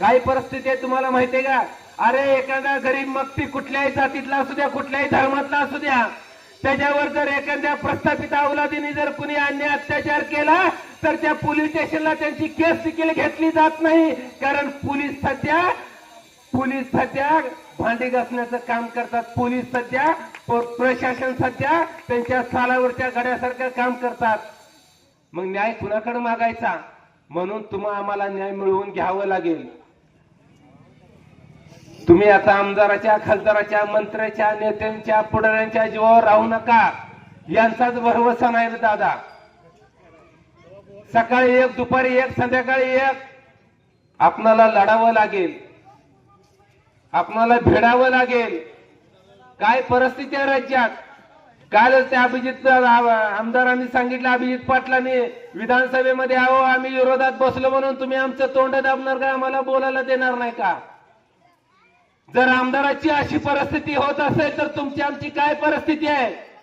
काय परिस्थिती आहे तुम्हाला माहितीये का? अरे एखादा गरीब मग कुठल्याही जातीतला असू द्या, कुठल्याही धर्मातला असू द्या, त्याच्यावर जर एखाद्या प्रस्थापित अवलादीने जर कुणी अन्याय अत्याचार केला तर त्या पोलीस स्टेशनला त्यांची केस देखील घेतली जात नाही. कारण पोलीस सध्या भांडी घासण्याचं काम करतात. पोलीस सध्या, प्रशासन सध्या त्यांच्या सालावरच्या गड्यासारखं काम करतात. मग न्याय कुणाकडे मागायचा? म्हणून तुम्हाला आम्हाला न्याय मिळवून घ्यावं लागेल. तुम्ही आता आमदाराच्या, खासदाराच्या, मंत्र्याच्या, नेत्यांच्या, पुढाऱ्यांच्या जीवावर राहू नका. यांचाच भरवसा नाही रे दादा. सकाळी एक, दुपारी एक, संध्याकाळी एक आपणाला लढावं लागेल, आपणाला भिडावं लागेल. काय परिस्थिती आहे राज्यात? कालच त्या अभिजित आमदारांनी सांगितलं, अभिजित पाटलांनी विधानसभेमध्ये, आहो आम्ही विरोधात बसलो म्हणून तुम्ही आमचं तोंड दाबणार का? आम्हाला बोलायला देणार नाही का? जर आमदाराची अशी परिस्थिती होत असेल तर तुमची आमची काय परिस्थिती आहे?